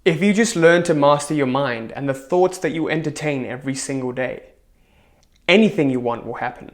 If you just learn to master your mind and the thoughts that you entertain every single day, anything you want will happen.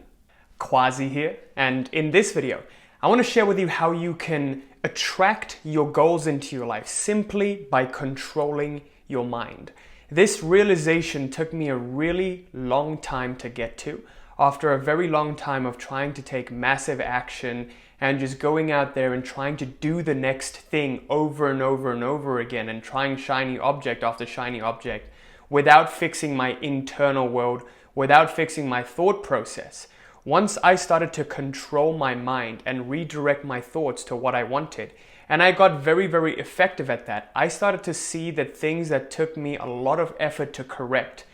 Quasi here, and in this video, I want to share with you how you can attract your goals into your life simply by controlling your mind. This realization took me a really long time to get to, after a very long time of trying to take massive action and just going out there and trying to do the next thing over and over and over again and trying shiny object after shiny object without fixing my internal world, without fixing my thought process. Once I started to control my mind and redirect my thoughts to what I wanted, and I got very, very effective at that, I started to see that things that took me a lot of effort to correct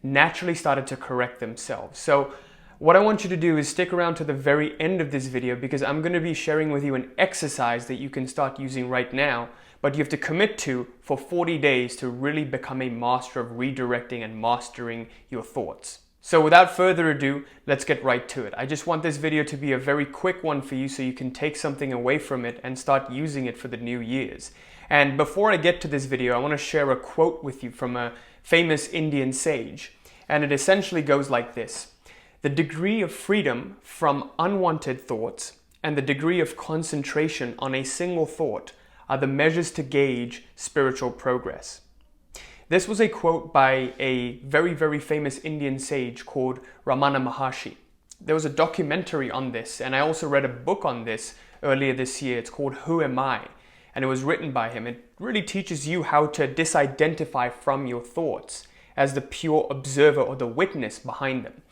naturally started to correct themselves. So what I want you to do is stick around to the very end of this video, because I'm going to be sharing with you an exercise that you can start using right now, but you have to commit to for 40 days to really become a master of redirecting and mastering your thoughts. So without further ado, let's get right to it. I just want this video to be a very quick one for you so you can take something away from it and start using it for the new years. And before I get to this video, I want to share a quote with you from a famous Indian sage. And it essentially goes like this: "The degree of freedom from unwanted thoughts and the degree of concentration on a single thought are the measures to gauge spiritual progress." This was a quote by a very, very famous Indian sage called Ramana Maharshi. There was a documentary on this, and I also read a book on this earlier this year. It's called Who Am I? And it was written by him. It really teaches you how to disidentify from your thoughts as the pure observer or the witness behind them.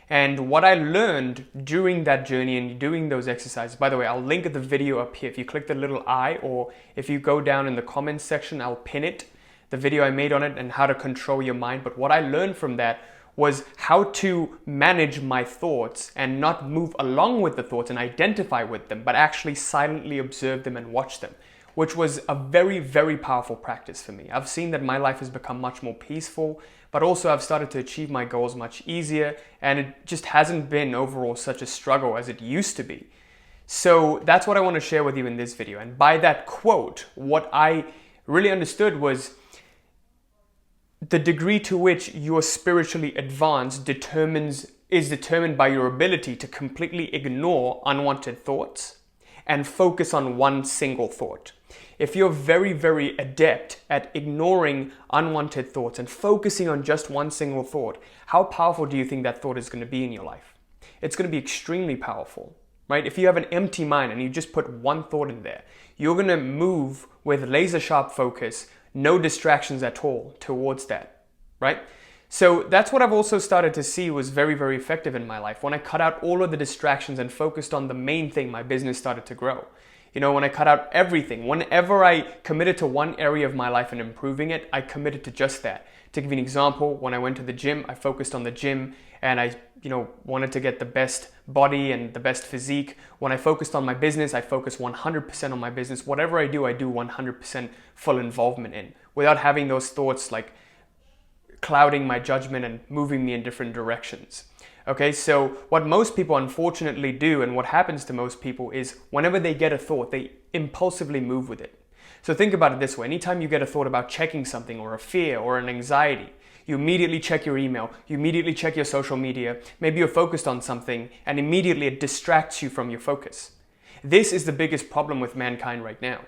And what I learned during that journey and doing those exercises, by the way, I'll link the video up here. If you click the little I, or if you go down in the comments section, I'll pin it, the video I made on it and how to control your mind. But what I learned from that was how to manage my thoughts and not move along with the thoughts and identify with them, but actually silently observe them and watch them, which was a very, very powerful practice for me. I've seen that my life has become much more peaceful, but also I've started to achieve my goals much easier, and it just hasn't been overall such a struggle as it used to be. So that's what I want to share with you in this video. And by that quote, what I really understood was the degree to which you're spiritually advanced is determined by your ability to completely ignore unwanted thoughts and focus on one single thought. If you're very, very adept at ignoring unwanted thoughts and focusing on just one single thought, how powerful do you think that thought is going to be in your life? It's going to be extremely powerful, right? If you have an empty mind and you just put one thought in there, you're going to move with laser sharp focus, no distractions at all towards that, right? So that's what I've also started to see was very, very effective in my life. When I cut out all of the distractions and focused on the main thing, my business started to grow. You know, when I cut out everything, whenever I committed to one area of my life and improving it, I committed to just that. To give you an example, when I went to the gym, I focused on the gym and I, wanted to get the best body and the best physique. When I focused on my business, I focused 100% on my business. Whatever I do 100% full involvement in, without having those thoughts like clouding my judgment and moving me in different directions. Okay, so what most people unfortunately do, and what happens to most people, is whenever they get a thought, they impulsively move with it. So think about it this way: anytime you get a thought about checking something, or a fear, or an anxiety, you immediately check your email, you immediately check your social media, maybe you're focused on something, and immediately it distracts you from your focus. This is the biggest problem with mankind right now.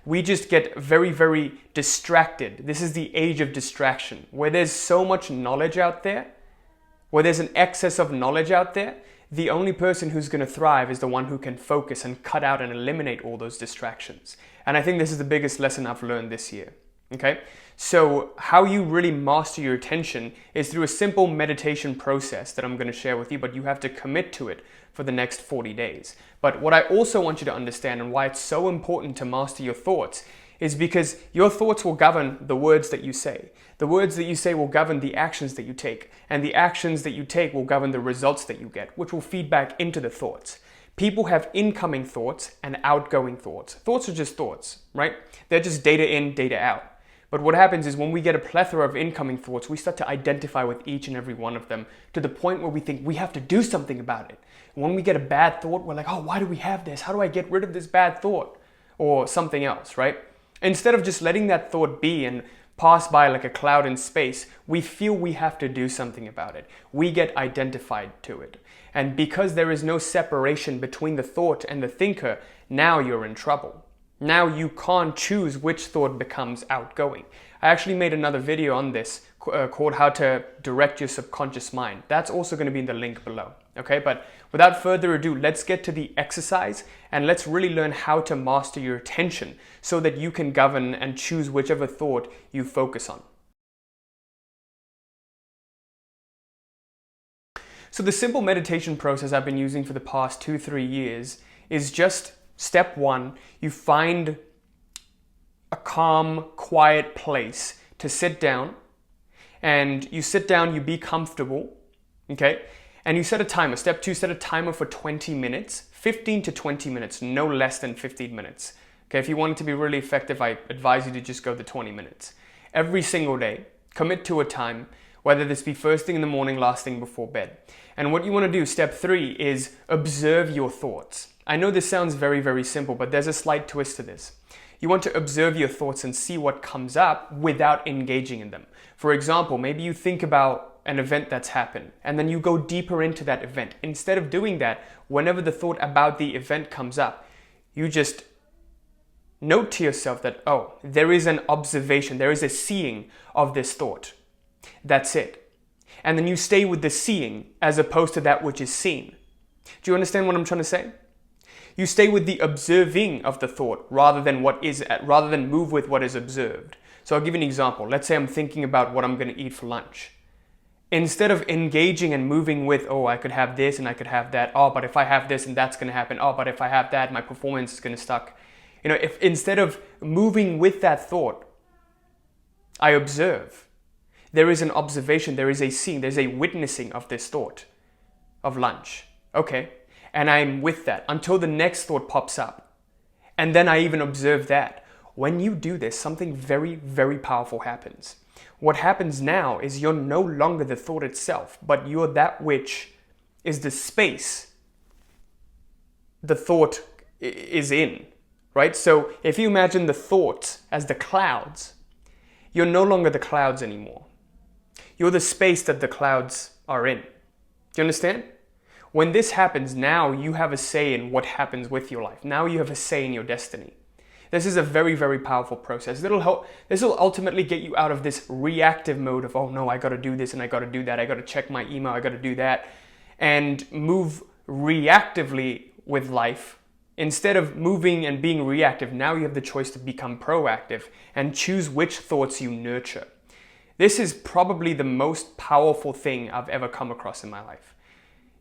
We just get very, very distracted. This is the age of distraction, where there's so much knowledge out there, where there's an excess of knowledge out there. The only person who's going to thrive is the one who can focus and cut out and eliminate all those distractions. And I think this is the biggest lesson I've learned this year. Okay, so how you really master your attention is through a simple meditation process that I'm going to share with you, but you have to commit to it for the next 40 days. But what I also want you to understand, and why it's so important to master your thoughts, is because your thoughts will govern the words that you say. The words that you say will govern the actions that you take, and the actions that you take will govern the results that you get, which will feed back into the thoughts. People have incoming thoughts and outgoing thoughts. Thoughts are just thoughts, right? They're just data in, data out. But what happens is when we get a plethora of incoming thoughts, we start to identify with each and every one of them to the point where we think we have to do something about it. When we get a bad thought, we're like, oh, why do we have this? How do I get rid of this bad thought? Or something else, right? Instead of just letting that thought be and pass by like a cloud in space, we feel we have to do something about it. We get identified to it. And because there is no separation between the thought and the thinker, now you're in trouble. Now you can't choose which thought becomes outgoing. I actually made another video on this called How to Direct Your Subconscious Mind. That's also going to be in the link below. Okay, but without further ado, let's get to the exercise and let's really learn how to master your attention so that you can govern and choose whichever thought you focus on. So the simple meditation process I've been using for the past 2-3 years is just step one, you find a calm, quiet place to sit down, and you sit down, you be comfortable, okay? And you set a timer. Step two, set a timer for 20 minutes, 15 to 20 minutes, no less than 15 minutes. Okay, if you want it to be really effective, I advise you to just go to 20 minutes. Every single day, commit to a time, whether this be first thing in the morning, last thing before bed. And what you want to do, step three, is observe your thoughts. I know this sounds very, very simple, but there's a slight twist to this. You want to observe your thoughts and see what comes up without engaging in them. For example, maybe you think about an event that's happened and then you go deeper into that event. Instead of doing that, whenever the thought about the event comes up, you just note to yourself that, oh, there is an observation, there is a seeing of this thought. That's it. And then you stay with the seeing as opposed to that which is seen. Do you understand what I'm trying to say? You stay with the observing of the thought rather than move with what is observed. So I'll give you an example. Let's say I'm thinking about what I'm going to eat for lunch. Instead of engaging and moving with, oh, I could have this and I could have that. Oh, but if I have this and that's going to happen. Oh, but if I have that, my performance is going to suck. You know, if instead of moving with that thought, I observe. There is an observation, there is a seeing, there's a witnessing of this thought of lunch. Okay. And I'm with that until the next thought pops up. And then I even observe that. When you do this, something very, very powerful happens. What happens now is you're no longer the thought itself, but you're that which is the space the thought is in, right? So if you imagine the thoughts as the clouds, you're no longer the clouds anymore. You're the space that the clouds are in. Do you understand? When this happens, now you have a say in what happens with your life. Now you have a say in your destiny. This is a very, very powerful process. This will ultimately get you out of this reactive mode of, oh no, I got to do this and I got to do that. I got to check my email. I got to do that, and move reactively with life. Instead of moving and being reactive, now you have the choice to become proactive and choose which thoughts you nurture. This is probably the most powerful thing I've ever come across in my life.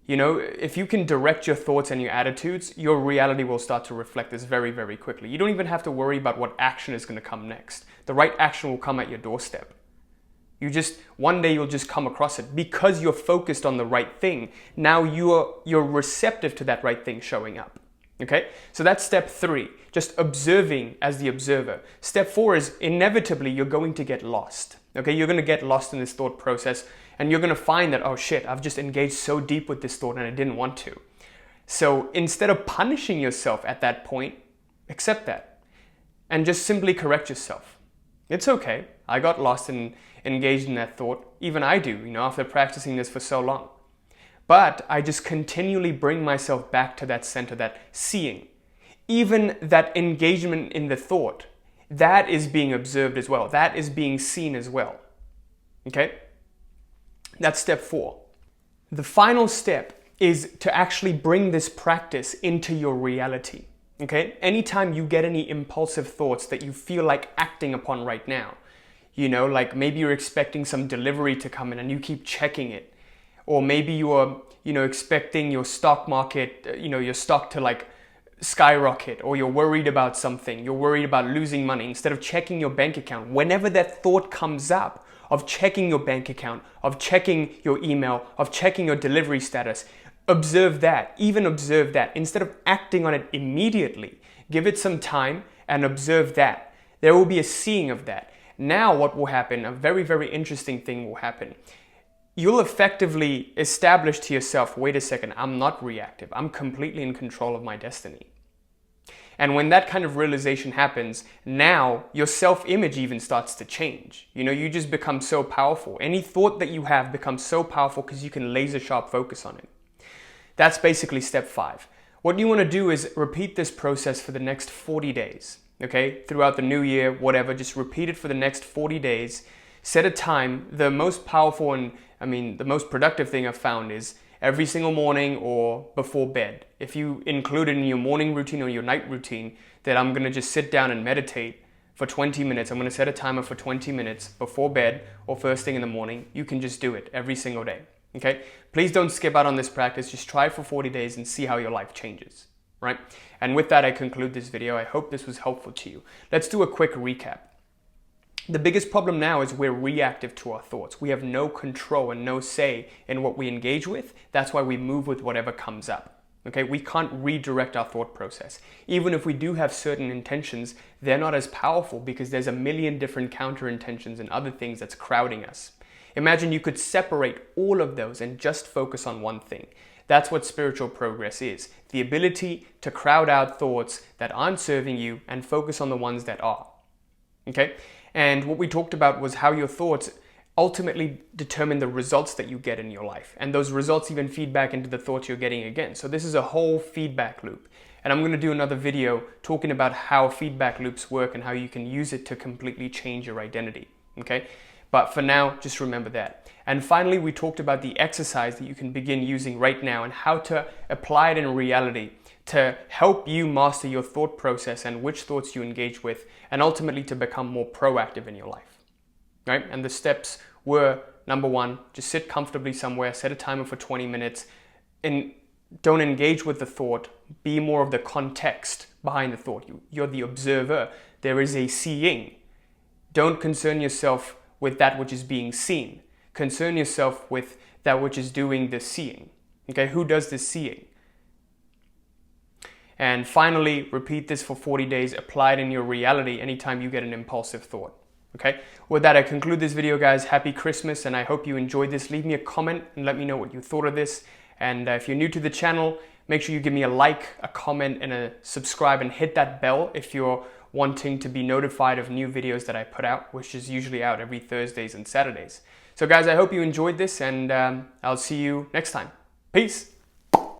You know, if you can direct your thoughts and your attitudes, your reality will start to reflect this very, very quickly. You don't even have to worry about what action is going to come next. The right action will come at your doorstep. One day you'll just come across it because you're focused on the right thing. Now you're receptive to that right thing showing up. Okay? So that's step three, just observing as the observer. Step four is inevitably you're going to get lost. Okay? You're going to get lost in this thought process. And you're going to find that, oh shit, I've just engaged so deep with this thought and I didn't want to. So instead of punishing yourself at that point, accept that and just simply correct yourself. It's okay. I got lost and engaged in that thought. Even I do, after practicing this for so long. But I just continually bring myself back to that center, that seeing. Even that engagement in the thought, that is being observed as well. That is being seen as well. Okay? That's step four. The final step is to actually bring this practice into your reality. Okay? Anytime you get any impulsive thoughts that you feel like acting upon right now, like maybe you're expecting some delivery to come in and you keep checking it. Or maybe you are, expecting your stock market, your stock to like skyrocket, or you're worried about something. You're worried about losing money. Instead of checking your bank account, whenever that thought comes up, of checking your bank account, of checking your email, of checking your delivery status. Observe that, even observe that. Instead of acting on it immediately, give it some time and observe that. There will be a seeing of that. Now what will happen, a very, very interesting thing will happen. You'll effectively establish to yourself, wait a second, I'm not reactive. I'm completely in control of my destiny. And when that kind of realization happens, now your self-image even starts to change. You just become so powerful. Any thought that you have becomes so powerful because you can laser sharp focus on it. That's basically step 5. What you want to do is repeat this process for the next 40 days, okay? Throughout the new year, whatever, just repeat it for the next 40 days. Set a time. The most powerful and, the most productive thing I've found is every single morning or before bed. If you include it in your morning routine or your night routine, that I'm going to just sit down and meditate for 20 minutes. I'm going to set a timer for 20 minutes before bed or first thing in the morning. You can just do it every single day. Okay? Please don't skip out on this practice. Just try it for 40 days and see how your life changes. Right? And with that, I conclude this video. I hope this was helpful to you. Let's do a quick recap. The biggest problem now is we're reactive to our thoughts. We have no control and no say in what we engage with. That's why we move with whatever comes up. Okay? We can't redirect our thought process. Even if we do have certain intentions, they're not as powerful because there's a million different counter intentions and other things that's crowding us. Imagine you could separate all of those and just focus on one thing. That's what spiritual progress is. The ability to crowd out thoughts that aren't serving you and focus on the ones that are. Okay? And what we talked about was how your thoughts ultimately determine the results that you get in your life. And those results even feed back into the thoughts you're getting again. So this is a whole feedback loop. And I'm going to do another video talking about how feedback loops work and how you can use it to completely change your identity. Okay? But for now, just remember that. And finally, we talked about the exercise that you can begin using right now and how to apply it in reality to help you master your thought process and which thoughts you engage with, and ultimately to become more proactive in your life. Right? And the steps were, number 1, just sit comfortably somewhere, set a timer for 20 minutes, and don't engage with the thought. Be more of the context behind the thought. You're the observer. There is a seeing. Don't concern yourself with that which is being seen. Concern yourself with that which is doing the seeing. Okay, who does the seeing? And finally, repeat this for 40 days. Apply it in your reality anytime you get an impulsive thought. Okay? With that, I conclude this video, guys. Happy Christmas, and I hope you enjoyed this. Leave me a comment and let me know what you thought of this. And if you're new to the channel, make sure you give me a like, a comment, and a subscribe, and hit that bell if you're wanting to be notified of new videos that I put out, which is usually out every Thursdays and Saturdays. So guys, I hope you enjoyed this, and I'll see you next time. Peace!